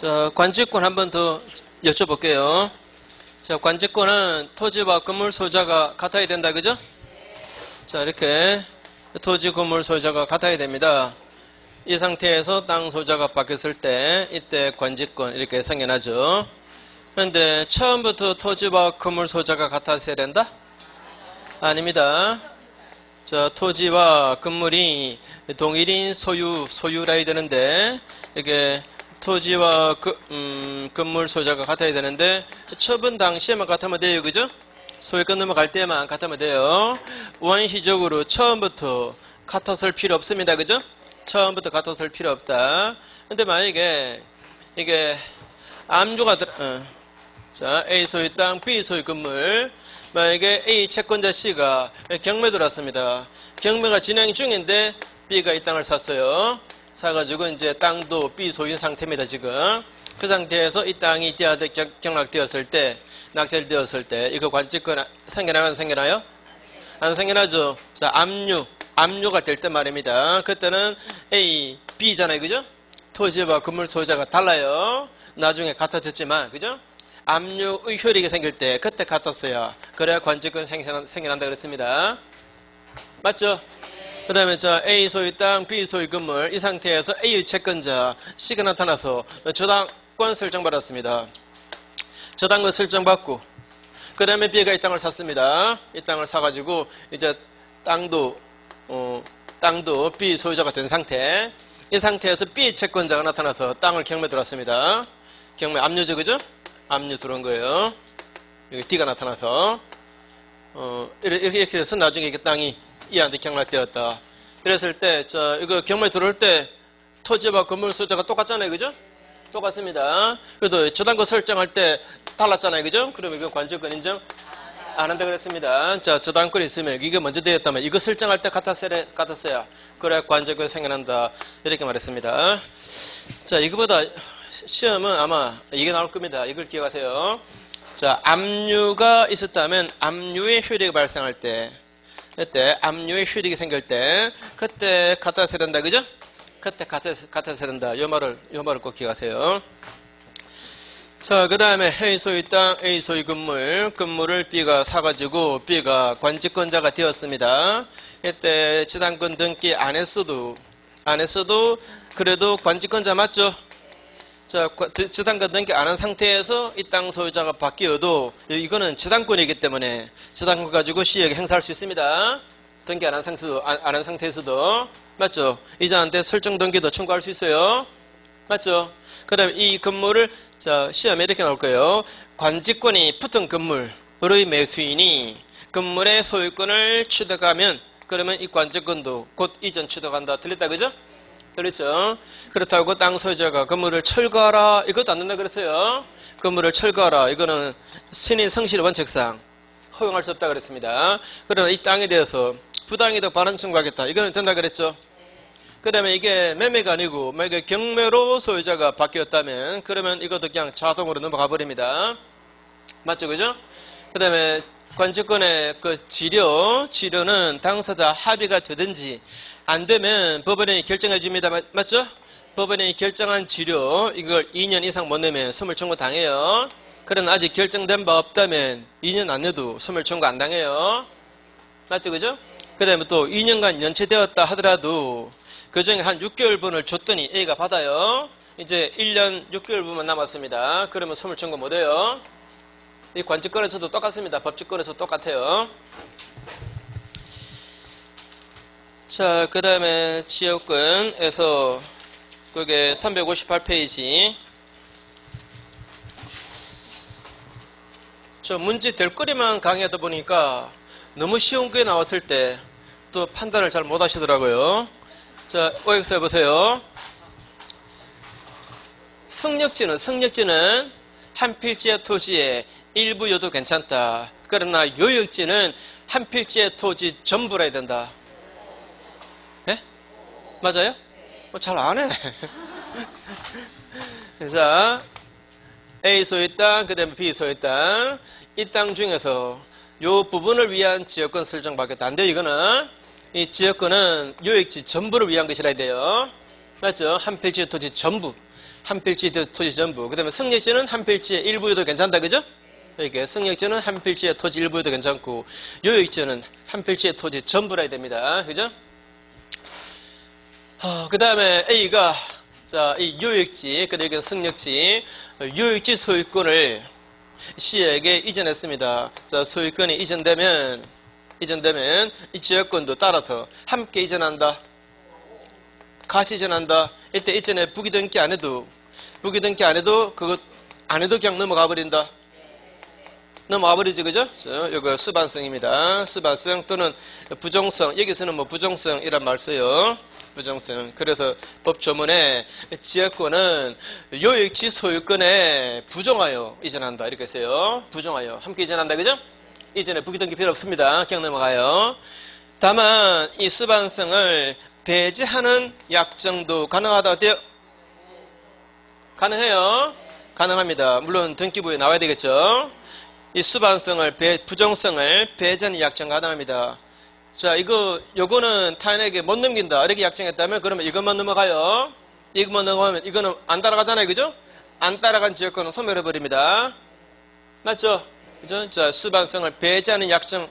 자, 관직권 한 번 더 여쭤볼게요. 자, 관직권은 토지와 건물 소유자가 같아야 된다, 그죠? 자, 이렇게 토지, 건물 소유자가 같아야 됩니다. 이 상태에서 땅 소유자가 바뀌었을 때 이때 관직권 이렇게 생겨나죠. 그런데 처음부터 토지와 건물 소유자가 같았어야 된다? 아닙니다. 자, 토지와 건물이 동일인 소유라 해야 되는데 이게 토지와 건물 소유자가 같아야 되는데 처분 당시에만 같으면 돼요, 그죠? 소유권 넘어갈 때만 같으면 돼요. 원시적으로 처음부터 같았을 필요 없습니다, 그죠? 처음부터 같았을 필요 없다. 근데 만약에 이게 암주가 자, A 소유 땅, B 소유 건물. 만약에 A 채권자 C가 경매 들어왔습니다. 경매가 진행 중인데 B가 이 땅을 샀어요. 사가지고 이제 땅도 B 소유인 상태입니다, 지금. 그 상태에서 이 땅이 경락되었을 때, 낙찰되었을 때, 이거 관직권 생겨나요, 안 생겨나요? 안 생겨나죠? 자, 압류가 될 때 말입니다. 그때는 A, B잖아요, 그죠? 토지와 건물 소유자가 달라요. 나중에 같아졌지만, 그죠? 압류 효력이 생길 때, 그때 같았어요. 그래야 관직권 생겨난다 그랬습니다. 맞죠? 그 다음에 자, A 소유 땅, B 소유 건물. 이 상태에서 A의 채권자 C가 나타나서 저당권 설정받았습니다. 저당권 설정받고, 그 다음에 B가 이 땅을 샀습니다. 이 땅을 사가지고, 이제 땅도 B 소유자가 된 상태. 이 상태에서 B 채권자가 나타나서 땅을 경매 들어왔습니다. 경매 압류죠, 그죠? 압류 들어온 거예요. 여기 D가 나타나서. 이렇게 해서 나중에 이게 땅이 이한테 경락되었다. 이랬을 때, 이거 경매 들어올 때 토지와 건물 소유자가 똑같잖아요, 그죠? 똑같습니다. 그래도 저당권 설정할 때 달랐잖아요, 그죠? 그러면 이거 관직권 인정 안 한다 그랬습니다. 자, 저당권이 있으면 이게 먼저 되었다면 이거 설정할 때 같았어야. 그래야 관직권 생겨난다. 이렇게 말했습니다. 자, 이거보다 시험은 아마 이게 나올 겁니다. 이걸 기억하세요. 자, 압류가 있었다면 압류의 효력이 발생할 때, 그때 압류의 효력이 생길 때, 그때 같았어야 된다, 그죠? 그때 같았어야 된다. 요 말을 꼭 기억하세요. 자, 그 다음에 A 소유 땅, A 소유 건물을 B가 사가지고 B가 관직권자가 되었습니다. 이때 지당권 등기 안 했어도 그래도 관직권자 맞죠? 자, 지당권 등기 안 한 상태에서 이 땅 소유자가 바뀌어도 이거는 지당권이기 때문에 지당권 가지고 C에게 행사할 수 있습니다. 등기 안 한 상태에서도 맞죠? 이자한테 설정 등기도 청구할 수 있어요. 맞죠? 그 다음에 이 건물을 자, 시험에 이렇게 나올 거예요. 관직권이 붙은 건물의 매수인이 건물의 소유권을 취득하면 그러면 이 관직권도 곧 이전 취득한다. 들렸다, 그죠? 들렸죠? 그렇다고 땅 소유자가 건물을 철거하라. 이것도 안 된다 그랬어요. 건물을 철거하라. 이거는 신인 성실 원칙상 허용할 수 없다 그랬습니다. 그러나 이 땅에 대해서 부당이득 반환 청구하겠다. 이거는 된다 그랬죠? 그 다음에 이게 매매가 아니고 만약에 경매로 소유자가 바뀌었다면 그러면 이것도 그냥 자동으로 넘어가 버립니다. 맞죠, 그죠? 그 다음에 관직권의 그 지료는 당사자 합의가 되든지 안 되면 법원이 결정해 줍니다. 맞죠? 법원이 결정한 지료 이걸 2년 이상 못 내면 소멸 청구 당해요. 그러나 아직 결정된 바 없다면 2년 안 내도 소멸 청구 안 당해요. 맞죠, 그죠? 그 다음에 또 2년간 연체되었다 하더라도 그 중에 한 6개월분을 줬더니 A가 받아요. 이제 1년 6개월분만 남았습니다. 그러면 소멸 청구 못해요. 이 관직권에서도 똑같습니다. 법직권에서도 똑같아요. 자, 그 다음에 지역권에서 그게 358페이지. 저 문제 될 거리만 강의하다 보니까 너무 쉬운 게 나왔을 때 또 판단을 잘 못 하시더라고요. 자, OX 해보세요. 승역지는 한 필지의 토지의 일부여도 괜찮다. 그러나 요역지는 한 필지의 토지 전부라 해야 된다. 예? 맞아요? 잘 안 해. 자, A 소유 땅, 그 다음에 B 소유 땅. 이 땅 중에서 요 부분을 위한 지역권 설정받겠다. 안 돼요, 이거는. 이 지역권은 요역지 전부를 위한 것이라 해야 돼요. 맞죠? 한 필지의 토지 전부. 한 필지 토지 전부. 그 다음에 승역지는 한 필지의 일부여도 괜찮다, 그죠? 이렇게 승역지는 한 필지의 토지 일부여도 괜찮고, 요역지는 한 필지의 토지 전부라 해야 됩니다. 그죠? 그 다음에 A가, 자, 이 요역지, 그리고 승역지, 요역지 소유권을 C에게 이전했습니다. 자, 소유권이 이전되면 이 지역권도 따라서 함께 이전한다. 같이 이전한다. 이때 이전에 부기등기 안 해도 그것 안 해도 그냥 넘어가 버린다. 넘어가 버리지, 그죠? 이거 수반성입니다. 수반성 또는 부정성. 여기서는 뭐 부정성이란 말 써요. 부정성. 그래서 법조문에 지역권은 요역지 소유권에 부정하여 이전한다. 이렇게 써요. 부정하여. 함께 이전한다. 그죠? 이전에 부기등기 필요 없습니다. 그냥 넘어가요. 다만 이 수반성을 배제하는 약정도 가능하다. 어때요? 가능해요. 가능합니다. 물론 등기부에 나와야 되겠죠. 이 수반성을 부정성을 배제하는 약정 가능합니다. 자, 요거는 타인에게 못 넘긴다. 이렇게 약정했다면 그러면 이것만 넘어가요. 이것만 넘어가면 이거는 안 따라가잖아요. 그죠? 안 따라간 지역권은 소멸해버립니다. 맞죠? 그죠? 자, 수반성을 배제하는 약정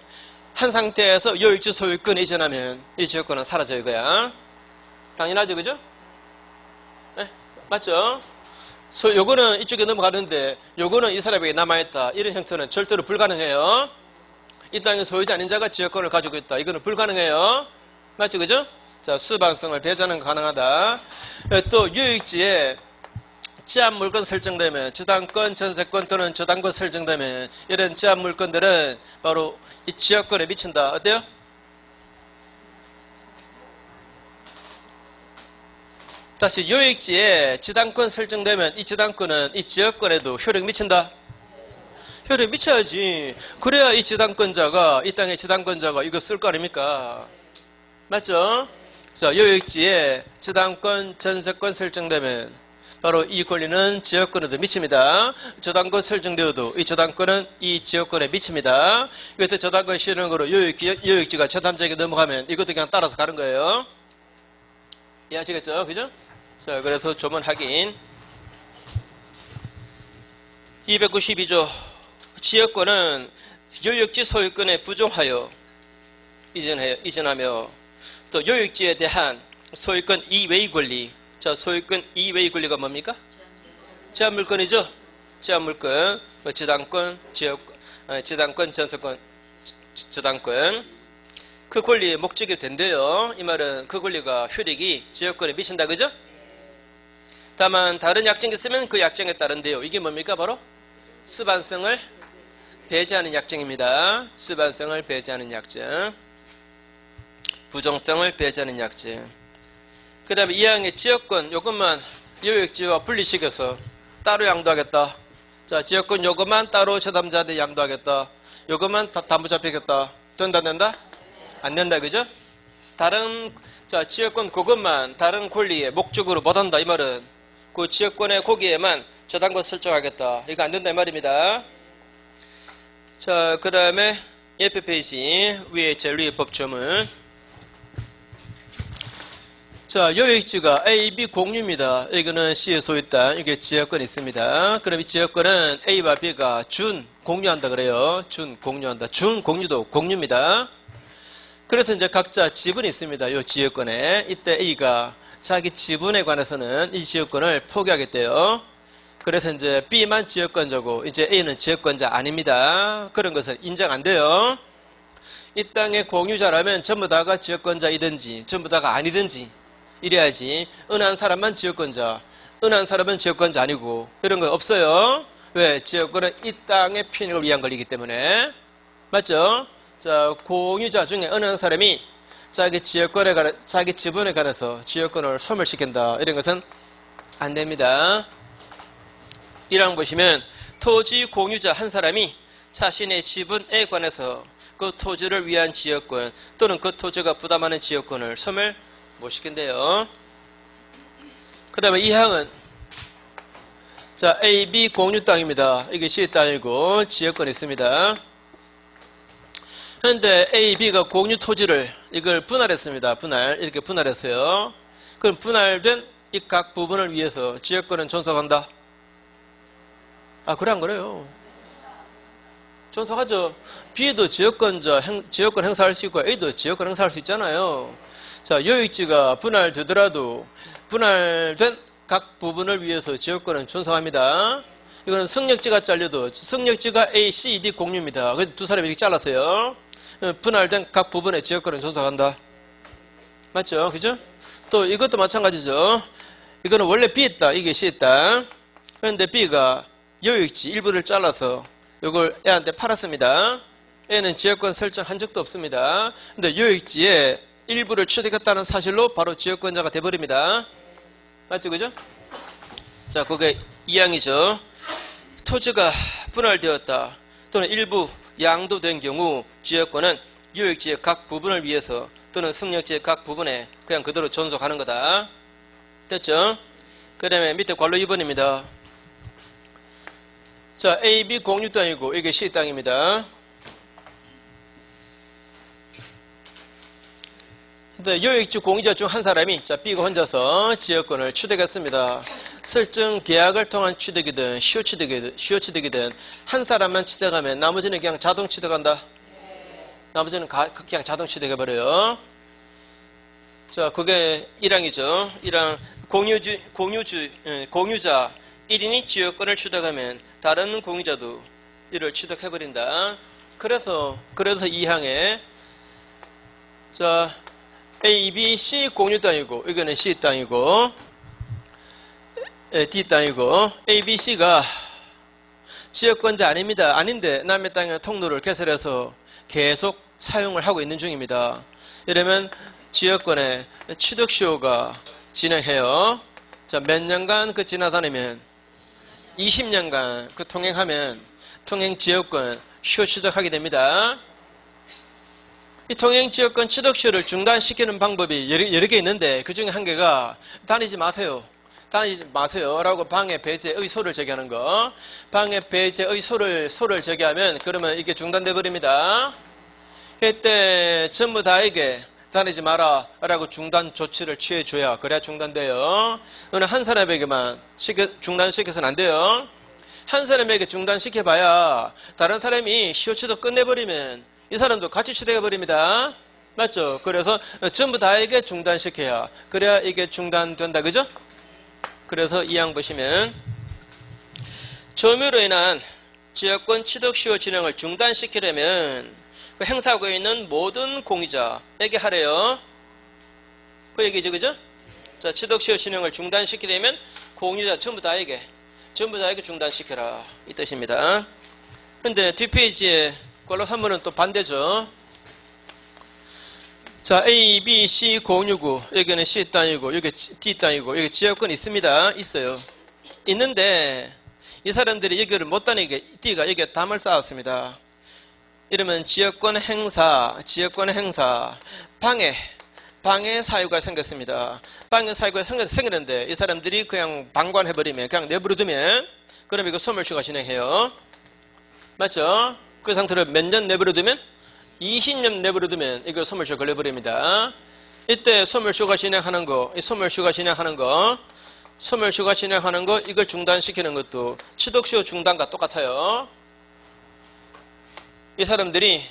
한 상태에서 요역지 소유권을 이전하면 이 지역권은 사라져요, 이거야. 당연하죠, 그죠? 네? 맞죠? 요거는 이쪽에 넘어가는데 요거는 이 사람에게 남아있다. 이런 형태는 절대로 불가능해요. 이 땅의 소유자 아닌 자가 지역권을 가지고 있다. 이거는 불가능해요. 맞죠, 그죠? 자, 수반성을 배제하는 거 가능하다. 또 요역지에 제한 물건 설정되면 저당권, 전세권 또는 저당권 설정되면 이런 제한 물건들은 바로 이 지역권에 미친다. 어때요? 다시 요역지에 저당권 설정되면 이 저당권은 이 지역권에도 효력 미친다. 효력 미쳐야지. 그래야 이 저당권자가 이 땅의 저당권자가 이거 쓸 거 아닙니까? 맞죠? 자, 요역지에 저당권, 전세권 설정되면 바로 이 권리는 지역권에도 미칩니다. 저당권 설정되어도 이 저당권은 이 지역권에 미칩니다. 그래서 저당권 실행으로 요역지가 제3자에게 넘어가면 이것도 그냥 따라서 가는 거예요. 이해하시겠죠? 그죠? 자, 그래서 조문 확인. 292조. 지역권은 요역지 소유권에 부정하여 이전하며 또 요역지에 대한 소유권 이외의 권리. 자, 소유권 이외의 권리가 뭡니까? 제한물권이죠. 제한물권, 지당권, 지당권, 전세권, 저당권. 그 권리의 목적이 된대요. 이 말은 그 권리가 효력이 지역권에 미친다, 그죠? 다만 다른 약정이 있으면 그 약정에 따른대요. 이게 뭡니까? 바로 수반성을 배제하는 약정입니다. 수반성을 배제하는 약정. 부정성을 배제하는 약정. 그 다음에 이항의 지역권 요것만 요역지와 분리시켜서 따로 양도하겠다. 자, 지역권 요것만 따로 제3자한테 양도하겠다. 요것만 담보 잡히겠다. 된다, 안 된다? 안 된다, 그죠? 자, 지역권 그것만 다른 권리의 목적으로 못한다. 이 말은 그 지역권의 거기에만 저당권 설정하겠다. 이거 안 된다 이 말입니다. 자, 그 다음에 옆에 페이지 위에 제일 위에 법조문. 자, 요역지가 A, B 공유입니다. 이거는 C의 소유 땅, 이게 지역권이 있습니다. 그럼 이 지역권은 A와 B가 준 공유한다 그래요. 준 공유한다. 준 공유도 공유입니다. 그래서 이제 각자 지분이 있습니다. 이 지역권에. 이때 A가 자기 지분에 관해서는 이 지역권을 포기하겠대요. 그래서 이제 B만 지역권자고 이제 A는 지역권자 아닙니다. 그런 것은 인정 안 돼요. 이 땅의 공유자라면 전부 다가 지역권자이든지 전부 다가 아니든지 이래야지. 어느 한 사람만 지역권자, 어느 한 사람은 지역권자 아니고 이런 거 없어요. 왜? 지역권은 이 땅의 편익을 위한 권리이기 때문에. 맞죠? 자, 공유자 중에 어느 한 사람이 자기 지분에 관해서 지역권을 소멸시킨다. 이런 것은 안 됩니다. 1항 보시면 토지 공유자 한 사람이 자신의 지분에 관해서 그 토지를 위한 지역권 또는 그 토지가 부담하는 지역권을 소멸 못 시킨대요. 그 다음에 2항은 자, A, B 공유 땅입니다. 이게 C의 땅이고 지역권이 있습니다. 그런데 A, B가 공유 토지를 이걸 분할했습니다. 이렇게 분할했어요. 그럼 분할된 이 각 부분을 위해서 지역권은 존속한다. 아, 그래 안 그래요? 존속하죠. B도 지역권 행사할 수 있고 A도 지역권 행사할 수 있잖아요. 자, 요익지가 분할되더라도 분할된 각 부분을 위해서 지역권은 존속합니다. 이거는 승력지가 잘려도 승력지가 A, C, D 공유입니다. 그래서 두 사람이 이렇게 잘랐어요. 분할된 각 부분의 지역권은 존속한다. 맞죠? 그죠? 또 이것도 마찬가지죠. 이거는 원래 B 있다. 이게 C 있다. 그런데 B가 요익지 일부를 잘라서 이걸 A한테 팔았습니다. A는 지역권 설정한 적도 없습니다. 근데 요익지에 일부를 취득했다는 사실로 바로 지역권자가 돼버립니다. 맞죠? 그죠? 자, 그게 2항이죠. 토지가 분할되었다 또는 일부 양도된 경우 지역권은 요익지의 각 부분을 위해서 또는 승력지의 각 부분에 그냥 그대로 존속하는 거다. 됐죠? 그 다음에 밑에 괄호 2번입니다. 자, A, B 공유 땅이고 이게 C 땅입니다. 근데 요익지 공유자 중 한 사람이 자, B가 혼자서 지역권을 취득했습니다. 설정 계약을 통한 취득이든 시효 취득이든 한 사람만 취득하면 나머지는 그냥 자동 취득한다. 나머지는 그냥 자동 취득해버려요. 자, 그게 1항이죠. 1항 공유자 1인이 지역권을 취득하면 다른 공유자도 이를 취득해버린다. 그래서 2항에 자, A, B, C 공유 땅이고 이거는 C 땅이고 D 땅이고 A, B, C가 지역권자 아닙니다. 아닌데 남의 땅에 통로를 개설해서 계속 사용을 하고 있는 중입니다. 이러면 지역권의 취득시효가 진행해요. 자, 몇 년간 그 지나다니면 20년간 그 통행하면 통행 지역권 시효 취득하게 됩니다. 이 통행 지역권 취득 시효를 중단시키는 방법이 여러 개 있는데 그 중에 한 개가 다니지 마세요 라고 방해 배제 의소를 제기하는 거. 방해 배제 의소를 제기하면 그러면 이게 중단돼 버립니다. 이때 전부 다에게 다니지 마라 라고 중단 조치를 취해줘야 그래야 중단돼요. 어느 한 사람에게만 중단시켜서는 안 돼요. 한 사람에게 중단시켜봐야 다른 사람이 시효 취득 끝내버리면 이 사람도 같이 취득해버립니다. 맞죠? 그래서 전부 다에게 중단시켜야 그래야 이게 중단된다. 그죠? 그래서 이 항 보시면 점유로 인한 지역권 취득 시효 진행을 중단시키려면 그 행사하고 있는 모든 공유자에게 하래요. 그 얘기죠. 그죠? 자, 취득 시효 진행을 중단시키려면 공유자 전부 다에게 중단시켜라 이 뜻입니다. 근데 뒷페이지에 괄호 3번은 또 반대죠. 자, A, B, C 공유구 여기는 C 땅이고 여기 D 땅이고 여기 지역권 있습니다. 있어요. 있는데 이 사람들이 여기를 못 다니게 D가 여기에 담을 쌓았습니다. 이러면 지역권 행사 방해 사유가 생겼습니다. 방해 사유가 생겼는데 이 사람들이 그냥 방관해버리면 그냥 내버려두면 그럼 이거 소멸시효가 진행해요. 맞죠? 그 상태로 몇 년 내버려두면 20년 내버려두면 이거 소멸시효 걸려버립니다. 이때 소멸시효가 진행하는 거 이걸 중단시키는 것도 취득시효 중단과 똑같아요. 이 사람들이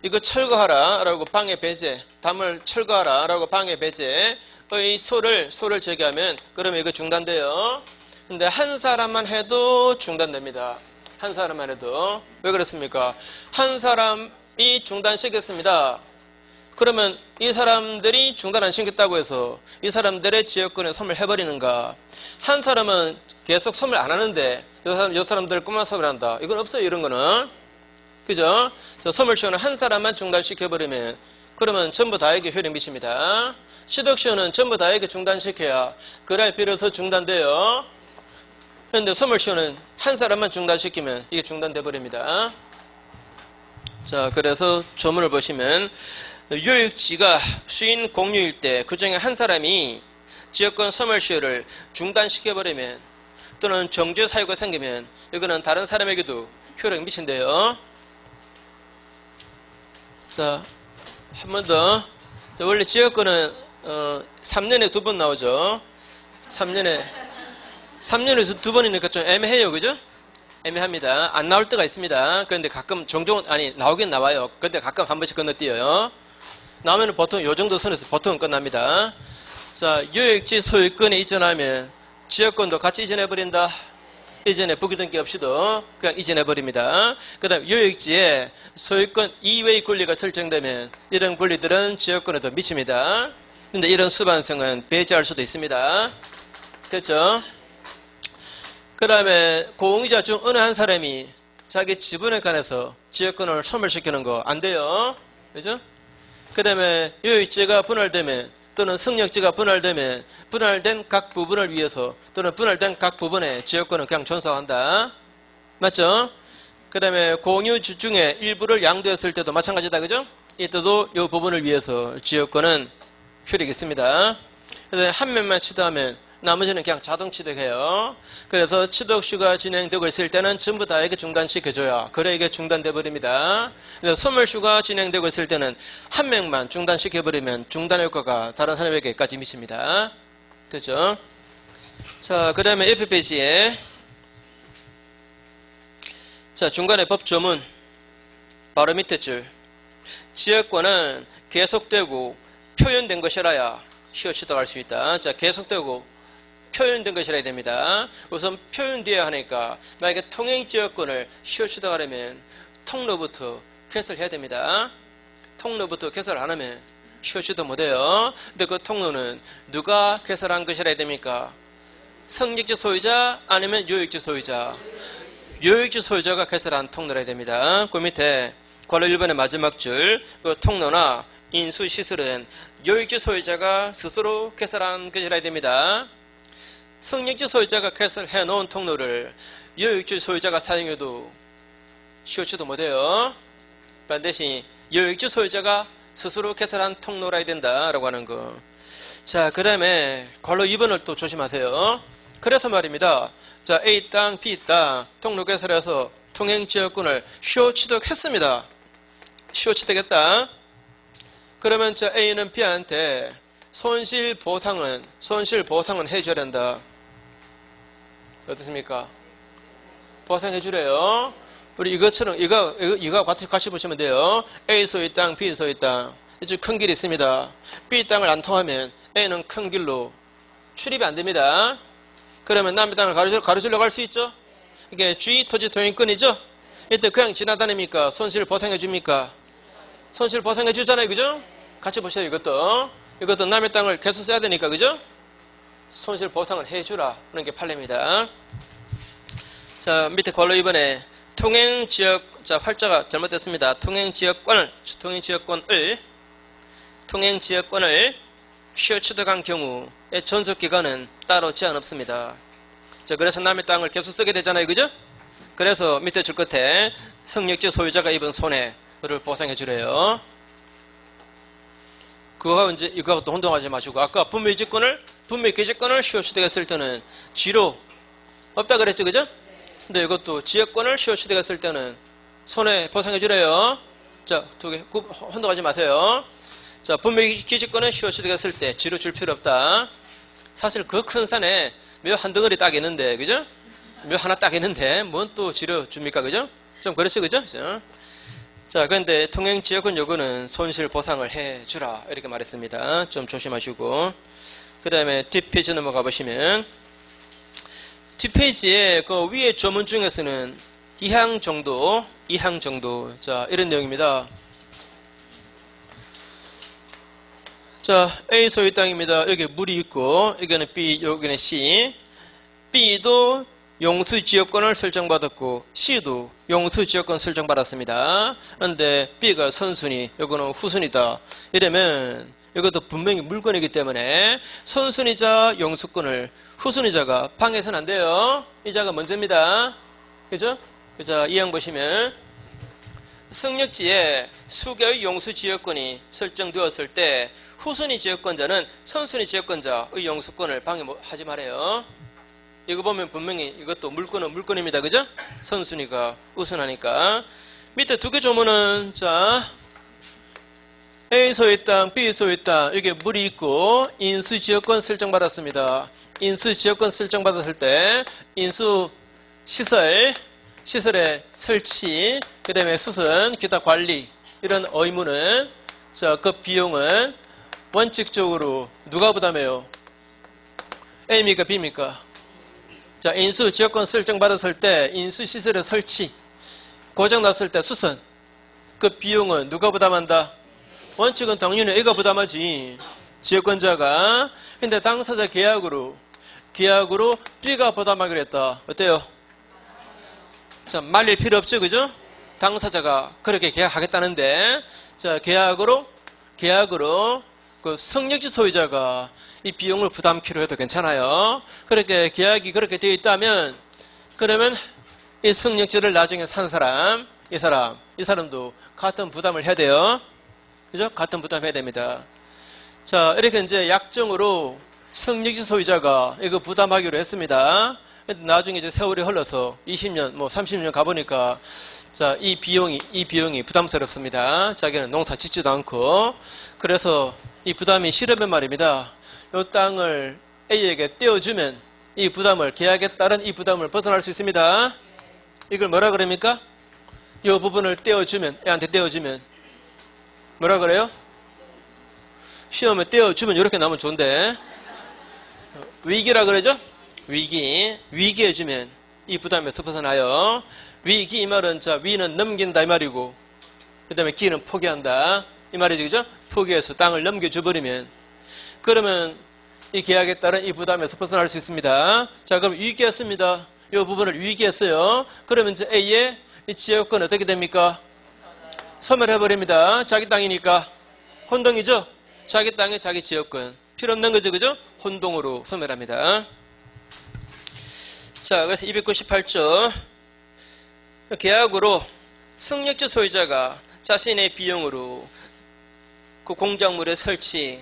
이거 철거하라 라고 방해 배제 담을 철거하라 라고 방해 배제의 소를 제기하면 그러면 이거 중단돼요. 근데 한 사람만 해도 중단됩니다. 한 사람만 해도. 왜 그렇습니까? 한 사람이 중단시켰습니다. 그러면 이 사람들이 중단 안 시켰다고 해서 이 사람들의 지역권을 소멸해버리는가? 한 사람은 계속 소멸 안 하는데 이 사람들 것만 소멸한다. 이건 없어요. 이런 거는. 그죠? 소멸시효는 한 사람만 중단시켜버리면 그러면 전부 다에게 효력 미칩니다. 취득시효는 전부 다에게 중단시켜야 그래야 비로소 중단돼요. 그런데 소멸시효는 한 사람만 중단시키면 이게 중단돼 버립니다. 자, 그래서 조문을 보시면 요익지가 수인 공유일 때 그중에 한 사람이 지역권 소멸시효를 중단시켜버리면 또는 정죄 사유가 생기면 이거는 다른 사람에게도 효력이 미친대요. 자, 한 번 더. 원래 지역권은 3년에 2번 나오죠. 3년에서 두 번이니까 좀 애매해요. 그죠? 애매합니다. 안 나올 때가 있습니다. 그런데 가끔 종종, 아니, 나오긴 나와요. 근데 가끔 한 번씩 건너뛰어요. 나오면 보통 요 정도 선에서 보통은 끝납니다. 자, 요역지 소유권에 이전하면 지역권도 같이 이전해버린다. 이전에 부기등기 없이도 그냥 이전해버립니다. 그 다음 요역지에 소유권 이외의 권리가 설정되면 이런 권리들은 지역권에도 미칩니다. 근데 이런 수반성은 배제할 수도 있습니다. 됐죠? 그 다음에 공유자 중 어느 한 사람이 자기 지분에 관해서 지역권을 소멸시키는 거 안 돼요. 그죠? 그 다음에 요역지가 분할되면 또는 승역지가 분할되면 분할된 각 부분을 위해서 또는 분할된 각 부분의 지역권은 그냥 존속한다. 맞죠? 그 다음에 공유주 중에 일부를 양도했을 때도 마찬가지다. 그죠? 이때도 이 부분을 위해서 지역권은 효력이 있습니다. 그래서 한 명만 취득하면 나머지는 그냥 자동 취득해요. 그래서 취득수가 진행되고 있을 때는 전부 다에게 중단시켜줘야 그래 이게 중단돼 버립니다. 그래서 소멸수가 진행되고 있을 때는 한 명만 중단시켜버리면 중단 효과가 다른 사람에게까지 미칩니다. 됐죠? 자, 그 다음에 옆에 페이지에 자, 중간에 법조문 바로 밑에 줄 지역권은 계속되고 표현된 것이라야 시효 취득할 수 있다. 자, 계속되고 표현된 것이라야 됩니다. 우선 표현되어야 하니까 만약에 통행지역권을 시효 취득하려면 통로부터 개설해야 됩니다. 통로부터 개설 안 하면 시효 취득 못해요. 근데 그 통로는 누가 개설한 것이라야 됩니까? 승역지 소유자 아니면 요역지 소유자? 요역지 소유자가 개설한 통로라야 됩니다. 그 밑에 괄호 1번의 마지막 줄 그 통로나 인수 시설은 요역지 소유자가 스스로 개설한 것이라야 됩니다. 승역지 소유자가 개설해 놓은 통로를 요역지 소유자가 사용해도 시효 취득 못해요. 반드시 요역지 소유자가 스스로 개설한 통로라야 된다라고 하는 거. 자, 그 다음에 괄호 2번을 또 조심하세요. 그래서 말입니다. 자, A 땅, B 땅 통로 개설해서 통행지역권을 시효 취득했습니다. 시효 취득했다. 그러면 자, A는 B한테 손실보상은 해줘야 된다. 어떻습니까? 보상해주래요. 우리 이것처럼 이거 같이 보시면 돼요. A 소유 땅, B 소유 땅. 이쪽 큰 길이 있습니다. B 땅을 안 통하면 A는 큰 길로 출입이 안 됩니다. 그러면 남의 땅을 가로질러 갈 수 있죠? 이게 G 토지 통행권이죠? 이때 그냥 지나다닙니까? 손실 보상해 줍니까? 손실 보상해 주잖아요. 그죠? 같이 보세요. 이것도 남의 땅을 계속 써야 되니까. 그죠? 손실 보상을 해주라 하는 게 판례입니다. 자, 밑에 괄호 2번에 통행지역, 자, 활자가 잘못됐습니다. 통행지역권을 시효 취득한 경우에 존속기간은 따로 제한 없습니다. 자, 그래서 남의 땅을 계속 쓰게 되잖아요. 그죠? 그래서 밑에 줄 끝에 승역지 소유자가 입은 손해를 보상해 주래요. 그거하고 이제 이거하고 또 혼동하지 마시고 아까 분묘 기지권을 시효 취득했을 때는 지로 없다 그랬죠. 그죠? 근데 이것도 지역권을 시효 취득했을 때는 손해 보상해 주래요. 자, 두 개 혼동하지 마세요. 자, 분묘 기지권은 시효 취득했을 때 지로 줄 필요 없다. 사실 그 큰 산에 묘 한 덩어리 딱 있는데, 그죠? 묘 하나 딱 있는데 뭔 또 지로 줍니까? 그죠? 좀 그렇죠. 그죠? 자, 그런데 통행지역권 요구는 손실 보상을 해주라 이렇게 말했습니다. 좀 조심하시고. 그 다음에 뒷페이지 넘어가 보시면 뒷페이지에 그 위에 조문 중에서는 2항 정도 자, 이런 내용입니다. 자, A 소유 땅입니다. 여기 물이 있고 여기는 B, 여기는 C. B도 용수지역권을 설정받았고 C도 용수지역권 설정받았습니다. 그런데 B가 선순위, 여기는 후순위다. 이러면 이것도 분명히 물건이기 때문에 선순위자 용수권을 후순위자가 방해해서는 안 돼요. 이자가 먼저입니다. 그죠? 자, 이 항 보시면 승역지에 수개의 용수지역권이 설정되었을 때 후순위 지역권자는 선순위 지역권자의 용수권을 방해하지 말아요. 이거 보면 분명히 이것도 물건은 물건입니다. 그죠? 선순위가 우선하니까. 밑에 두 개 조문은 자 A 소유 땅, B 소유 땅, 여기 물이 있고 인수 지역권 설정받았습니다. 인수 지역권 설정받았을 때 인수 시설의 설치, 그 다음에 수선, 기타 관리 이런 의무는 자, 그 비용은 원칙적으로 누가 부담해요? A입니까? B입니까? 자, 인수 지역권 설정받았을 때 인수 시설의 설치, 고장났을 때 수선, 그 비용은 누가 부담한다? 원칙은 당연히 A가 부담하지. 지역권자가. 근데 당사자 계약으로 B가 부담하기로 했다. 어때요? 자, 말릴 필요 없죠, 그죠? 당사자가 그렇게 계약하겠다는데, 자, 계약으로 그 성역지 소유자가 이 비용을 부담키로 해도 괜찮아요. 그렇게 계약이 그렇게 되어 있다면, 그러면 이 성역지를 나중에 산 사람, 이 사람도 같은 부담을 해야 돼요. 그죠? 같은 부담해야 됩니다. 자, 이렇게 이제 약정으로 성역지 소유자가 이거 부담하기로 했습니다. 나중에 이제 세월이 흘러서 20년, 30년 가보니까 자, 이 비용이 부담스럽습니다. 자기는 농사 짓지도 않고. 그래서 이 부담이 싫으면 말입니다. 이 땅을 A에게 떼어주면 이 부담을, 계약에 따른 이 부담을 벗어날 수 있습니다. 이걸 뭐라 그럽니까? 이 부분을 떼어주면, A한테 떼어주면. 뭐라 그래요? 시험에 떼어주면 이렇게 나오면 좋은데. 위기라 그러죠? 위기에 주면 이 부담에서 벗어나요. 위기 이 말은 자, 위는 넘긴다 이 말이고 그 다음에 기는 포기한다 이 말이죠. 그죠? 포기해서 땅을 넘겨줘버리면 그러면 이 계약에 따른 이 부담에서 벗어날 수 있습니다. 자, 그럼 위기했습니다. 이 부분을 위기했어요. 그러면 이제 A의 이 지역권 어떻게 됩니까? 소멸해버립니다. 자기 땅이니까. 혼동이죠? 자기 땅에 자기 지역권. 필요 없는 거죠. 그죠? 혼동으로 소멸합니다. 자, 그래서 298조. 계약으로 성역지 소유자가 자신의 비용으로 그 공작물의 설치,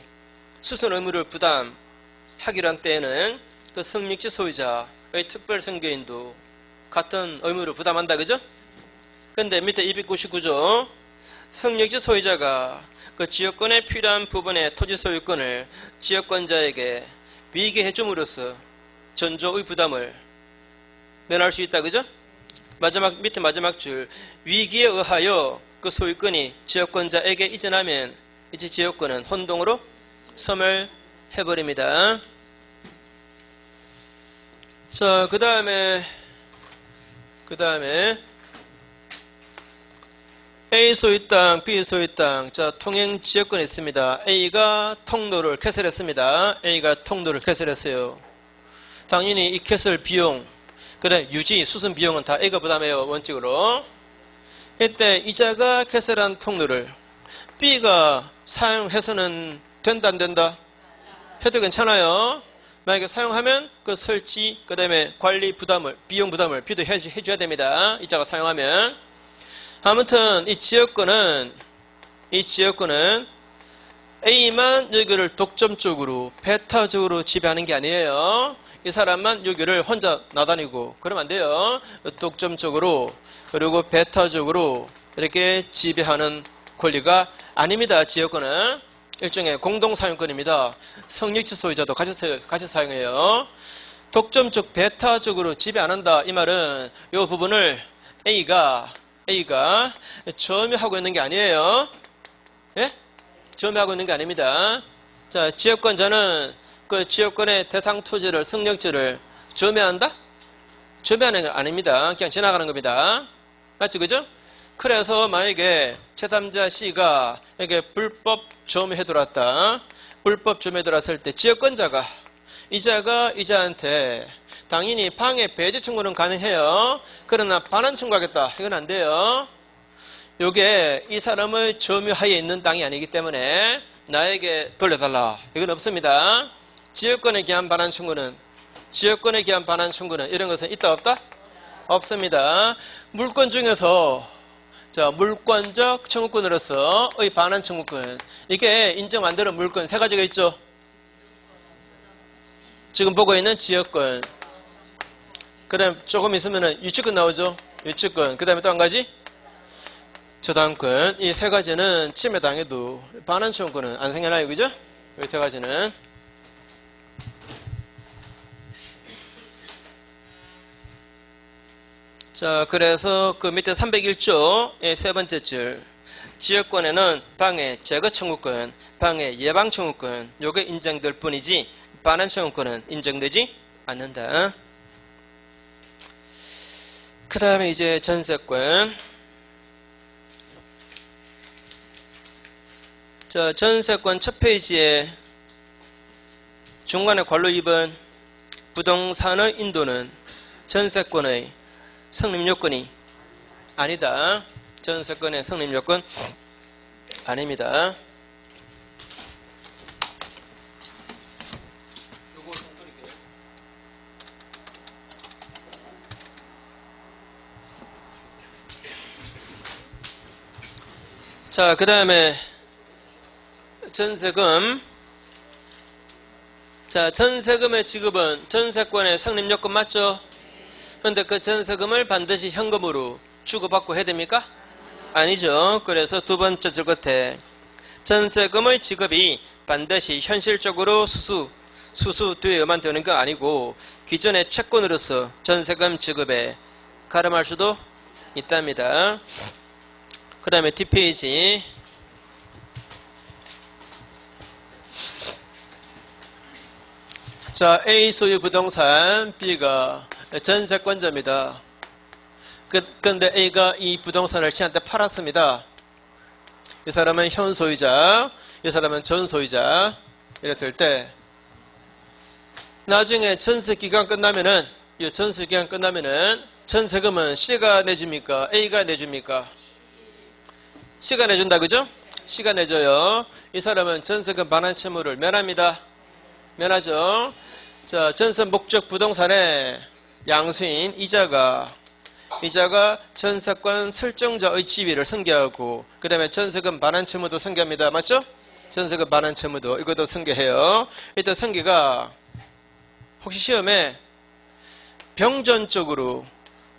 수선 의무를 부담하기로 한 때에는 그 성역지 소유자의 특별 선교인도 같은 의무를 부담한다. 그죠? 근데 밑에 299조. 성역지 소유자가 그 지역권에 필요한 부분의 토지 소유권을 지역권자에게 위기해 줌으로써 전조의 부담을 면할 수 있다. 그죠? 밑에 마지막 줄. 위기에 의하여 그 소유권이 지역권자에게 이전하면 이제 지역권은 혼동으로 소멸해버립니다. 자, 그 다음에 A 소유 땅, B 소유 땅. 자, 통행 지역권이 있습니다. A가 통로를 개설했습니다. A가 통로를 개설했어요. 당연히 이 개설 비용, 그다음 유지, 수선 비용은 다 A가 부담해요. 원칙으로. 이때 이자가 개설한 통로를 B가 사용해서는 된다 안 된다? 해도 괜찮아요. 만약에 사용하면 그 설치, 그 다음에 관리 부담을, 비용 부담을 B도 해줘야 됩니다. 이자가 사용하면. 아무튼 이 지역권은 A만 여기를 독점적으로 배타적으로 지배하는 게 아니에요. 이 사람만 여기를 혼자 나다니고 그러면 안 돼요. 독점적으로 그리고 배타적으로 이렇게 지배하는 권리가 아닙니다. 지역권은 일종의 공동사용권입니다. 성역지 소유자도 같이 사용해요. 독점적 배타적으로 지배 안 한다. 이 말은 이 부분을 A가 점유하고 있는 게 아니에요. 예? 점유하고 있는 게 아닙니다. 자, 지역권자는 그 지역권의 대상 토지를, 성역지를 점유한다? 점유하는 건 아닙니다. 그냥 지나가는 겁니다. 맞죠? 그죠? 그래서 만약에 제3자 C가 이게 불법 점유해 들어왔다. 불법 점유해 들어왔을 때 지역권자가 이자한테 당연히 방해 배제 청구는 가능해요. 그러나 반환 청구하겠다. 이건 안 돼요. 요게 이 사람의 점유하에 있는 땅이 아니기 때문에 나에게 돌려달라. 이건 없습니다. 지역권에 기한 반환 청구는 이런 것은 있다 없다? 없습니다. 물권 중에서 자, 물권적 청구권으로서의 반환 청구권. 이게 인정 안 되는 물권 세 가지가 있죠. 지금 보고 있는 지역권. 그 다음 조금 있으면 유치권 나오죠. 유치권. 그 다음에 또 한 가지 저당권 이 세 가지는 침해당해도 반환 채권은 안 생겨나요, 그죠? 이 세 가지는. 자, 그래서 그 밑에 301조의 세 번째 줄 지역권에는 방해 제거 청구권, 방해 예방 청구권 요게 인정될 뿐이지 반환 청구권은 인정되지 않는다. 그 다음에 이제 전세권. 자, 전세권 첫 페이지에 중간에 괄호 2번 부동산의 인도는 전세권의 성립 요건이 아니다. 전세권의 성립 요건 아닙니다. 자, 그 다음에 전세금. 자, 전세금의 지급은 전세권의 성립 요건 맞죠? 그런데 그 전세금을 반드시 현금으로 주고받고 해야 됩니까? 아니죠. 그래서 두 번째 줄 끝에 전세금의 지급이 반드시 현실적으로 수수되어야만 되는 거 아니고 기존의 채권으로서 전세금 지급에 가름할 수도 있답니다. 그 다음에 뒷페이지. 자, A 소유 부동산, B가 전세권자입니다. 그런데 A가 이 부동산을 C한테 팔았습니다. 이 사람은 현소유자, 이 사람은 전소유자. 이랬을 때 나중에 전세기간 끝나면은 이 전세기간 끝나면은 전세금은 C가 내줍니까? A가 내줍니까? C가 내준다, 그죠? C가 내줘요. 이 사람은 전세금 반환 채무를 면합니다. 면하죠. 자, 전세 목적 부동산의 양수인 이자가 전세권 설정자의 지위를 승계하고 그 다음에 전세금 반환 채무도 승계합니다. 맞죠? 전세금 반환 채무도 이것도 승계해요. 이때 승계가 혹시 시험에 병전적으로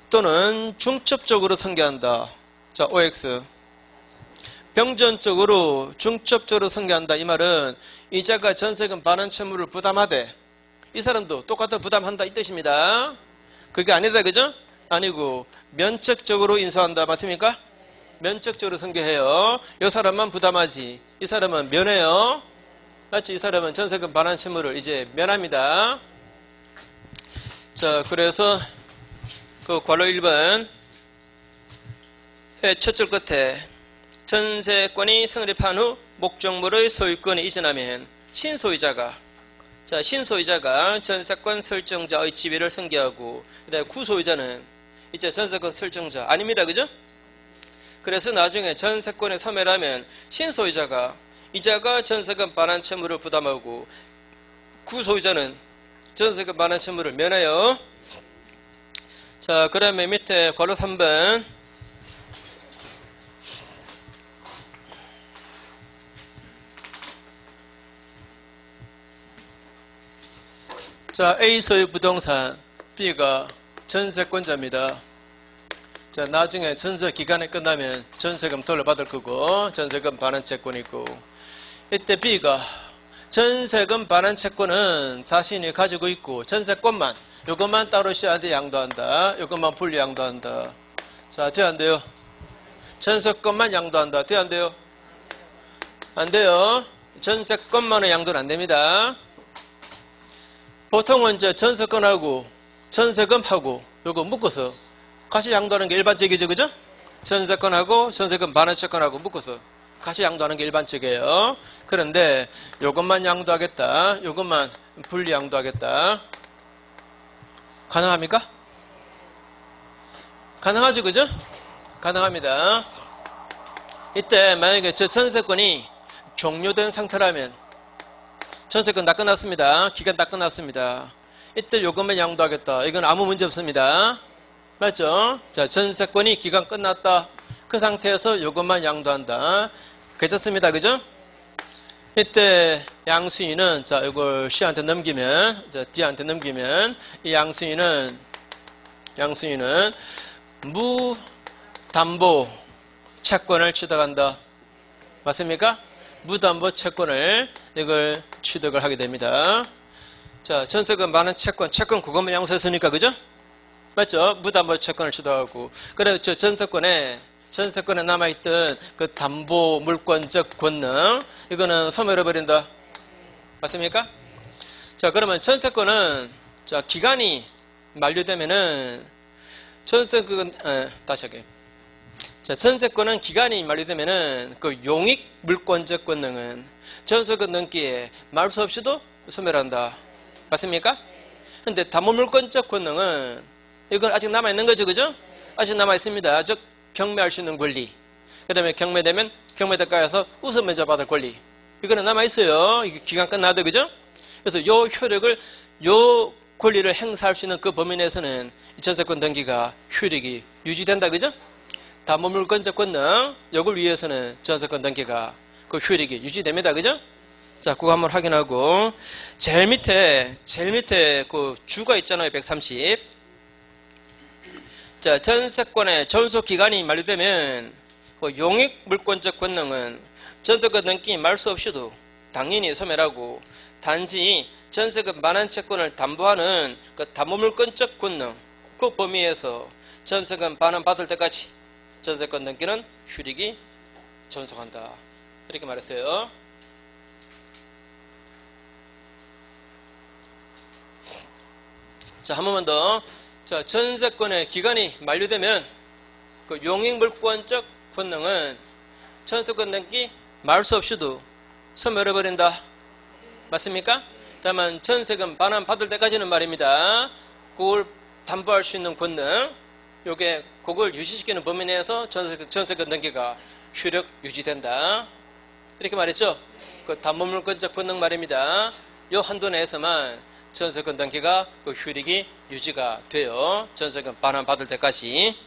또는 중첩적으로 승계한다. 자, OX. 병전적으로 중첩적으로 승계한다. 이 말은 이자가 전세금 반환 채무를 부담하되 이 사람도 똑같은 부담한다 이 뜻입니다. 그게 아니다, 그죠? 아니고 면책적으로 인수한다. 맞습니까? 면책적으로 승계해요. 이 사람만 부담하지 이 사람은 면해요. 맞죠? 이 사람은 전세금 반환 채무를 이제 면합니다. 자, 그래서 그 괄호 1번 첫 줄 끝에 전세권이 성립한 후 목적물의 소유권이 이전하면 신소유자가 전세권 설정자의 지위를 승계하고 그다음에 구소유자는 이제 전세권 설정자 아닙니다. 그죠? 그래서 나중에 전세권에 소멸하면 신소유자가 이자가 전세금 반환 채무를 부담하고 구소유자는 전세금 반환 채무를 면해요. 자, 그다음에 밑에 괄호 3번 자, A 소유 부동산, B가 전세권자입니다. 자, 나중에 전세 기간이 끝나면 전세금 돌려받을 거고 전세금 반환 채권이 있고 이때 B가 전세금 반환 채권은 자신이 가지고 있고 전세권만 이것만 따로 C한테 양도한다. 이것만 분리 양도한다. 자, 돼요 안 돼요? 전세권만 양도한다. 돼요 안 돼요? 안 돼요. 전세권만은 양도는 안 됩니다. 보통은 이제 전세권하고 전세금하고 요거 묶어서 같이 양도하는 게 일반적이죠, 그죠? 전세권하고 전세금 반환 채권하고 묶어서 같이 양도하는 게 일반적이에요. 그런데 요것만 양도하겠다, 요것만 분리 양도하겠다. 가능합니까? 가능하죠, 그죠? 가능합니다. 이때 만약에 저 전세권이 종료된 상태라면 전세권 다 끝났습니다. 기간 다 끝났습니다. 이때 요금만 양도하겠다. 이건 아무 문제 없습니다. 맞죠? 자, 전세권이 기간 끝났다. 그 상태에서 요금만 양도한다. 괜찮습니다. 그죠? 이때 양수인은 자, 이걸 C한테 넘기면 자, D한테 넘기면 이 양수인은 무담보 채권을 취득한다. 맞습니까? 무담보 채권을 이걸 취득을 하게 됩니다. 자, 전세금 많은 채권 그것만 양수했으니까 그죠? 맞죠? 무담보 채권을 취득하고 그래 저 전세권에 남아있던 그 담보 물권적 권능 이거는 소멸해버린다. 맞습니까? 자, 그러면 전세권은 자 기간이 만료되면은 다시 할게요. 자, 전세권은 기간이 만료되면은 그 용익 물권적 권능은 전세권 등기에 말 수 없이도 소멸한다. 맞습니까? 근데 담보 물권적 권능은 이건 아직 남아있는 거죠, 그죠? 아직 남아있습니다. 즉, 경매할 수 있는 권리. 그 다음에 경매되면 경매대가에서 우선 매자받을 권리. 이거는 남아있어요. 이게 기간 끝나도, 그죠? 그래서 요 효력을, 요 권리를 행사할 수 있는 그 범위 내에서는 이 전세권 등기가 효력이 유지된다, 그죠? 담보물권적 권능, 요걸 위해서는 전세권 등기가 그 효력이 유지됩니다, 그죠? 자, 그거 한번 확인하고, 제일 밑에 그 주가 있잖아요, 130. 자, 전세권의 전속 기간이 만료되면, 그 용익 물권적 권능은 전세권 등기 말 수 없이도 당연히 소멸하고, 단지 전세금 만한 채권을 담보하는 그 담보물권적 권능, 그 범위에서 전세금 반환 받을 때까지 전세권 등기는 효력이 존속한다. 이렇게 말했어요. 자, 한 번만 더. 자, 전세권의 기간이 만료되면 그 용익물권적 권능은 전세권 등기 말 수 없이도 소멸해버린다. 맞습니까? 다만 전세금 반환 받을 때까지는 말입니다. 그걸 담보할 수 있는 권능, 요게 그걸 유지시키는 범위 내에서 전세권 등기가 효력 유지된다. 이렇게 말했죠? 그 담보물권적 권능 말입니다. 요 한도 내에서만 전세권 등기가 그 효력이 유지가 돼요. 전세금 반환 받을 때까지.